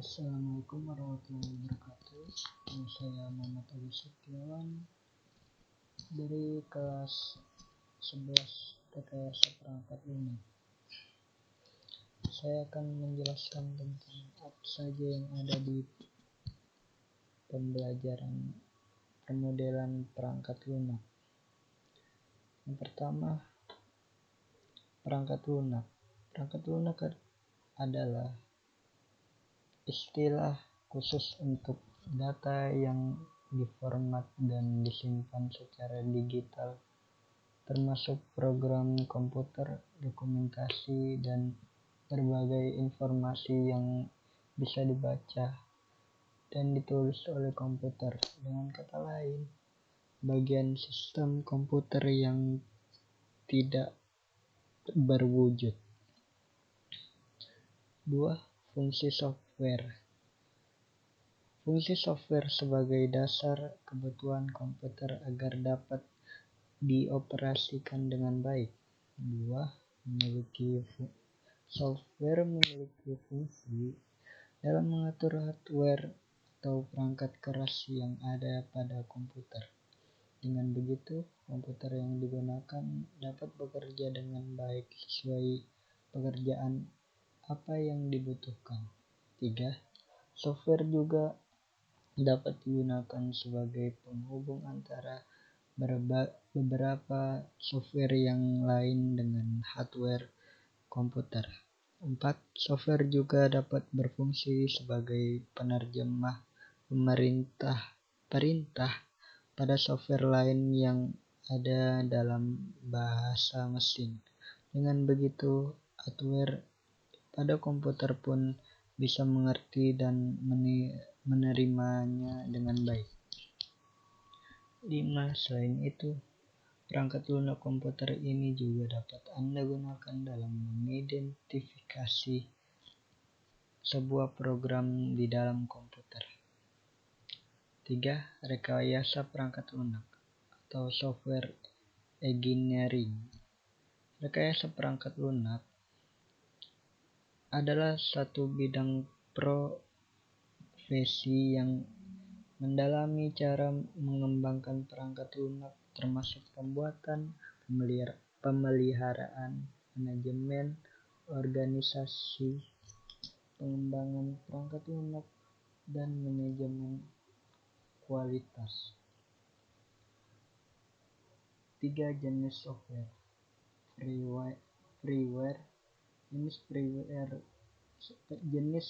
Assalamualaikum warahmatullahi wabarakatuh. Saya Muhammad Agus Setiawan dari kelas 11 Rekayasa Perangkat Lunak. Saya akan menjelaskan tentang apa saja yang ada di pembelajaran permodelan perangkat lunak. Yang pertama, perangkat lunak. Perangkat lunak adalah istilah khusus untuk data yang diformat dan disimpan secara digital, termasuk program komputer, dokumentasi, dan berbagai informasi yang bisa dibaca dan ditulis oleh komputer. Dengan kata lain, bagian sistem komputer yang tidak berwujud. 2. Fungsi software. Fungsi software sebagai dasar kebutuhan komputer agar dapat dioperasikan dengan baik. 2. Software memiliki fungsi dalam mengatur hardware atau perangkat keras yang ada pada komputer. Dengan begitu, komputer yang digunakan dapat bekerja dengan baik sesuai pekerjaan apa yang dibutuhkan. 3. Software juga dapat digunakan sebagai penghubung antara beberapa software yang lain dengan hardware komputer. 4. Software juga dapat berfungsi sebagai penerjemah perintah pada software lain yang ada dalam bahasa mesin. Dengan begitu, hardware pada komputer pun bisa mengerti dan menerimanya dengan baik. 5. Selain itu, perangkat lunak komputer ini juga dapat Anda gunakan dalam mengidentifikasi sebuah program di dalam komputer. 3. Rekayasa perangkat lunak atau software engineering. Rekayasa perangkat lunak adalah satu bidang profesi yang mendalami cara mengembangkan perangkat lunak, termasuk pembuatan, pemeliharaan, manajemen, organisasi, pengembangan perangkat lunak, dan manajemen kualitas. 3. Jenis software. Freeware. Jenis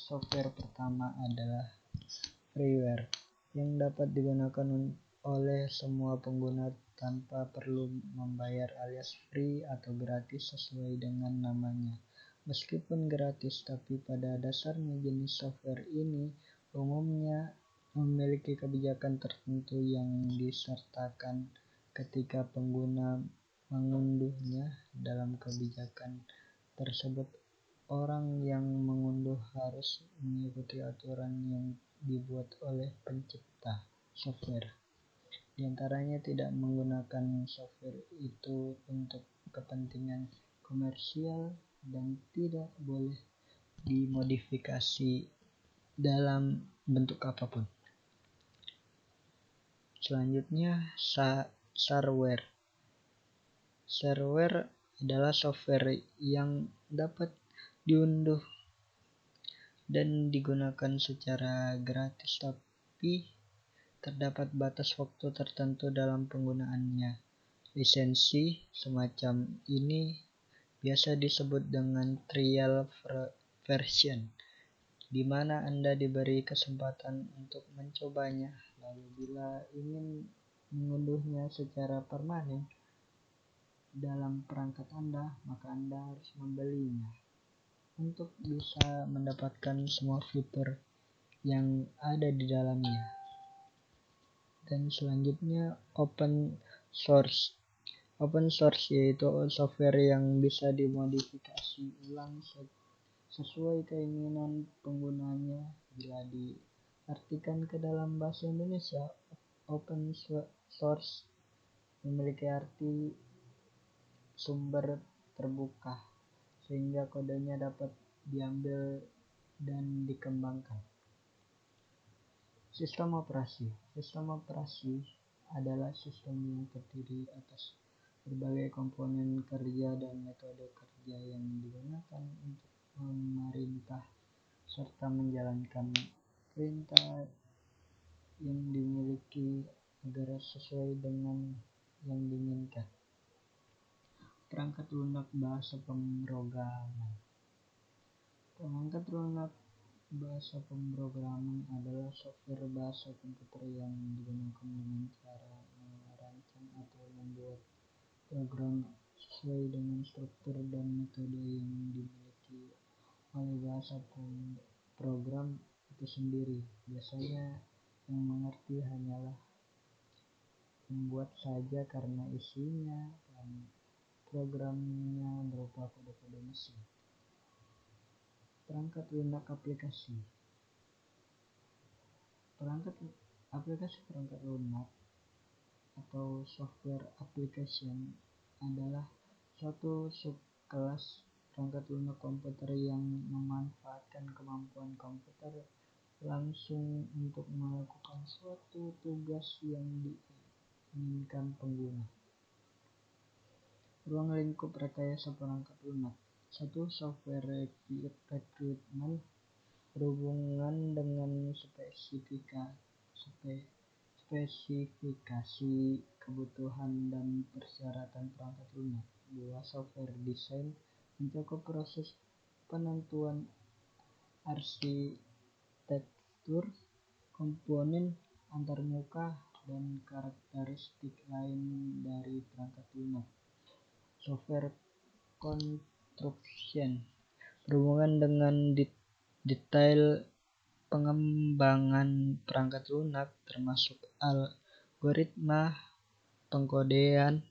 software pertama adalah freeware yang dapat digunakan oleh semua pengguna tanpa perlu membayar alias free atau gratis sesuai dengan namanya. Meskipun gratis, tapi pada dasarnya jenis software ini umumnya memiliki kebijakan tertentu yang disertakan ketika pengguna mengunduhnya. Dalam kebijakan tersebut, orang yang mengunduh harus mengikuti aturan yang dibuat oleh pencipta software. Di antaranya tidak menggunakan software itu untuk kepentingan komersial dan tidak boleh dimodifikasi dalam bentuk apapun. Selanjutnya, shareware. Shareware adalah software yang dapat diunduh dan digunakan secara gratis, tapi terdapat batas waktu tertentu dalam penggunaannya. Lisensi semacam ini biasa disebut dengan trial version, di mana Anda diberi kesempatan untuk mencobanya. Lalu bila ingin mengunduhnya secara permanen dalam perangkat Anda, maka Anda harus membelinya untuk bisa mendapatkan semua fitur yang ada di dalamnya. Dan selanjutnya, open source. Open source yaitu software yang bisa dimodifikasi ulang sesuai keinginan penggunanya. Bila diartikan ke dalam bahasa Indonesia, open source memiliki arti sumber terbuka, sehingga kodenya dapat diambil dan dikembangkan. Sistem operasi. Sistem operasi adalah sistem yang terdiri atas berbagai komponen kerja dan metode kerja yang digunakan untuk memerintah serta menjalankan perintah yang dimiliki agar sesuai dengan yang diinginkan. Perangkat lunak bahasa pemrograman. Perangkat lunak bahasa pemrograman adalah software bahasa komputer yang digunakan dengan cara merancang atau membuat program sesuai dengan struktur dan metode yang dimiliki oleh bahasa program itu sendiri. Biasanya yang mengerti hanyalah membuat saja karena isinya dan programnya berupa kode-kode mesin. Perangkat lunak aplikasi. Perangkat lunak atau software application adalah suatu subkelas perangkat lunak komputer yang memanfaatkan kemampuan komputer langsung untuk melakukan suatu tugas yang diinginkan pengguna. Ruang lingkup rekayasa perangkat lunak. 1. Software requirement berhubungan dengan spesifikasi kebutuhan dan persyaratan perangkat lunak. 2. Software design mencakup proses penentuan arsitektur, komponen, antarmuka, dan karakteristik lain dari perangkat lunak. Software construction berhubungan dengan detail pengembangan perangkat lunak termasuk algoritma, pengkodean,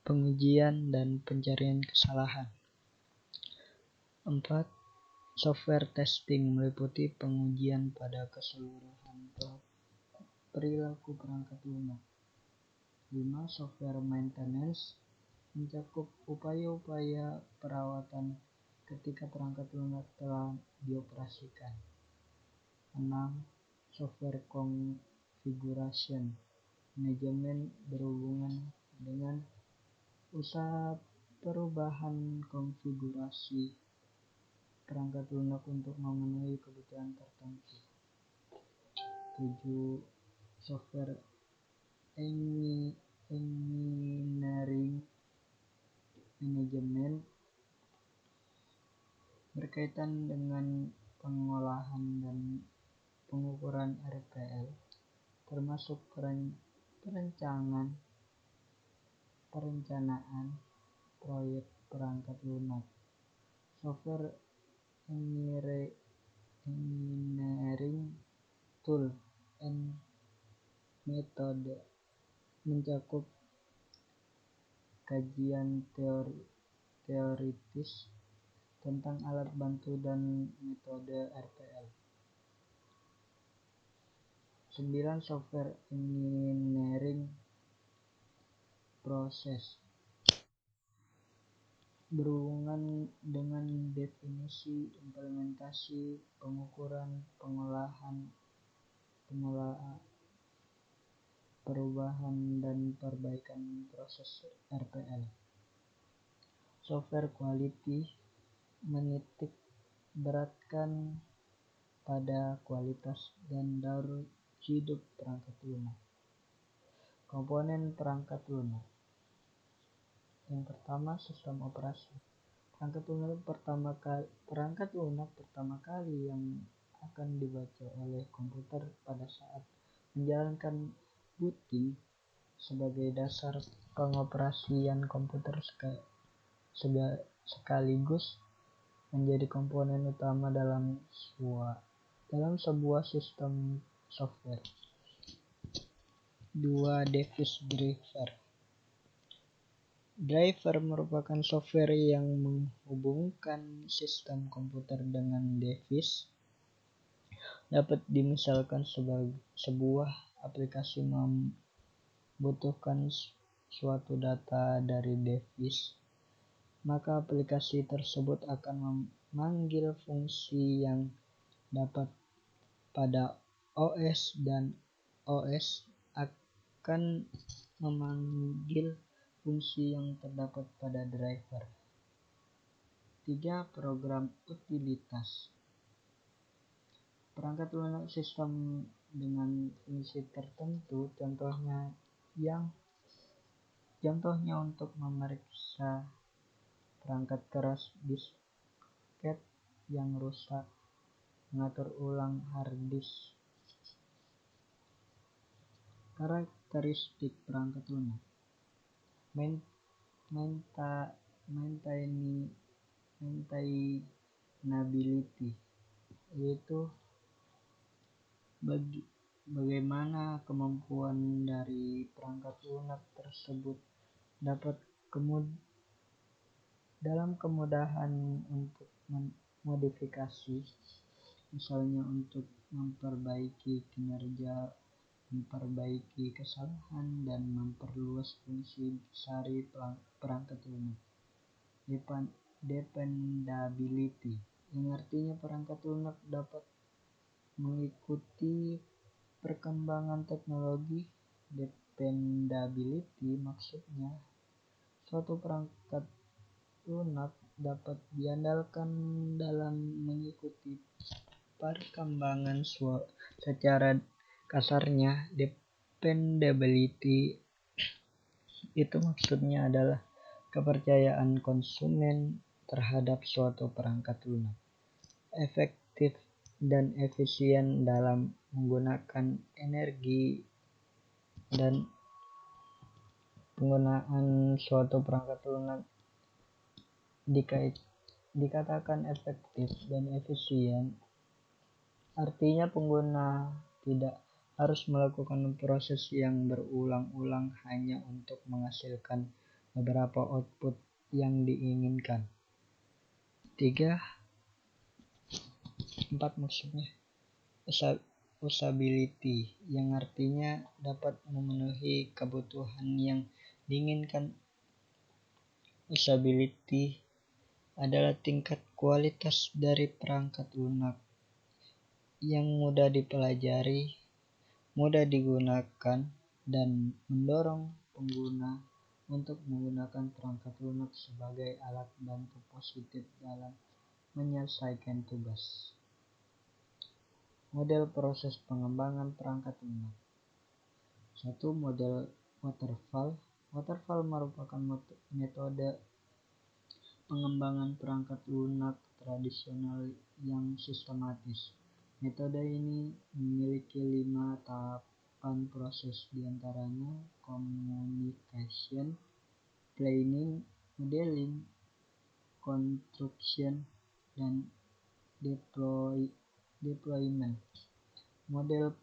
pengujian, dan pencarian kesalahan. 4. Software testing meliputi pengujian pada keseluruhan perilaku perangkat lunak. 5. Software maintenance mencakup upaya-upaya perawatan ketika perangkat lunak telah dioperasikan. 6. Software configuration manajemen berhubungan dengan usaha perubahan konfigurasi perangkat lunak untuk memenuhi kebutuhan tertentu. 7. Software engineering manajemen berkaitan dengan pengolahan dan pengukuran RPL, termasuk perencanaan proyek perangkat lunak. Software engineering tool and method mencakup kajian teoritis tentang alat bantu dan metode RPL. 9. Software engineering process berhubungan dengan definisi, implementasi, pengukuran, pengolahan, perubahan, dan perbaikan proses RPL. Software quality menitik beratkan pada kualitas dan daur hidup perangkat lunak. Komponen perangkat lunak. Yang pertama, sistem operasi. Perangkat lunak pertama kali yang akan dibaca oleh komputer pada saat menjalankan booting sebagai dasar pengoperasian komputer sekaligus menjadi komponen utama dalam sebuah sistem software. 2. Device driver. Driver merupakan software yang menghubungkan sistem komputer dengan device. Dapat dimisalkan sebuah aplikasi membutuhkan suatu data dari device, maka aplikasi tersebut akan memanggil fungsi yang dapat pada OS dan OS akan memanggil fungsi yang terdapat pada driver. 3. Program utilitas. Perangkat lunak sistem dengan fungsi tertentu, contohnya untuk memeriksa perangkat keras disket yang rusak, mengatur ulang hard disk. Karakteristik perangkat lunak. Maintainability, yaitu bagaimana kemampuan dari perangkat lunak tersebut dapat dalam kemudahan untuk modifikasi, misalnya untuk memperbaiki kinerja, memperbaiki kesalahan, dan memperluas fungsi besar perangkat lunak. Dependability, yang artinya perangkat lunak dapat mengikuti perkembangan teknologi. Dependability maksudnya suatu perangkat lunak dapat diandalkan dalam mengikuti perkembangan. Secara kasarnya, dependability itu maksudnya adalah kepercayaan konsumen terhadap suatu perangkat lunak, efektif dan efisien dalam menggunakan energi, dan penggunaan suatu perangkat lunak dikatakan efektif dan efisien, artinya pengguna tidak harus melakukan proses yang berulang-ulang hanya untuk menghasilkan beberapa output yang diinginkan. 4 maksudnya usability, yang artinya dapat memenuhi kebutuhan yang diinginkan. Usability adalah tingkat kualitas dari perangkat lunak yang mudah dipelajari, mudah digunakan, dan mendorong pengguna untuk menggunakan perangkat lunak sebagai alat bantu positif dalam menyelesaikan tugas. Model proses pengembangan perangkat lunak. 1. Model waterfall. Waterfall merupakan metode pengembangan perangkat lunak tradisional yang sistematis. Metode ini memiliki 5 tahapan proses, diantaranya communication, planning, modeling, construction, dan deployment. Model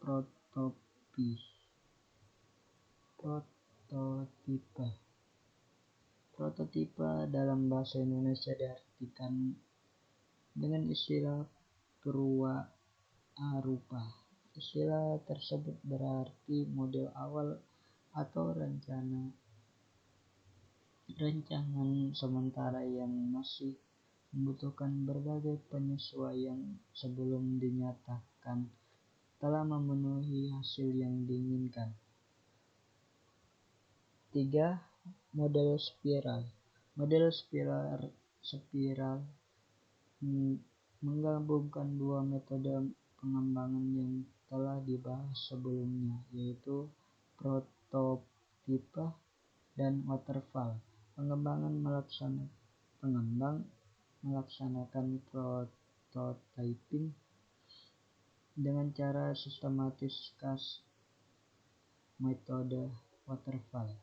prototipe dalam bahasa Indonesia diartikan dengan istilah purwa-arupa. Istilah tersebut berarti model awal atau rancangan sementara yang masih membutuhkan berbagai penyesuaian sebelum dinyatakan telah memenuhi hasil yang diinginkan. 3. Model spiral. Model spiral menggabungkan 2 metode pengembangan yang telah dibahas sebelumnya, yaitu prototipe dan waterfall. Pengembang melaksanakan prototyping dengan cara sistematis metode waterfall.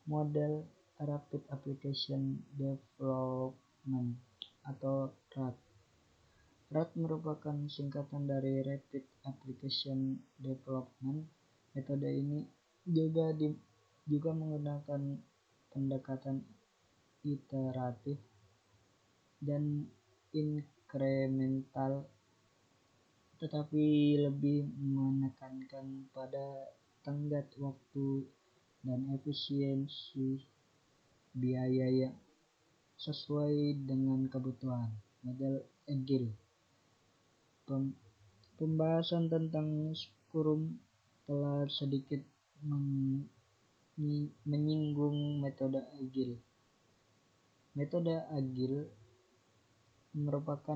Model Rapid Application Development atau RAD. RAD merupakan singkatan dari Rapid Application Development. Metode ini juga menggunakan pendekatan iteratif dan inkremental, tetapi lebih menekankan pada tenggat waktu dan efisiensi biaya yang sesuai dengan kebutuhan. Model Agile. Pembahasan tentang Scrum telah sedikit menyinggung metode agile. Metode agile merupakan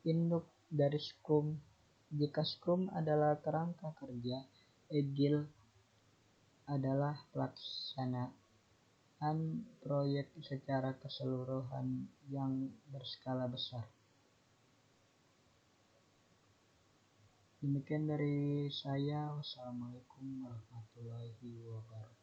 induk dari Scrum. Jika Scrum adalah kerangka kerja, agile adalah pelaksanaan proyek secara keseluruhan yang berskala besar. Demikian dari saya. Wassalamualaikum warahmatullahi wabarakatuh.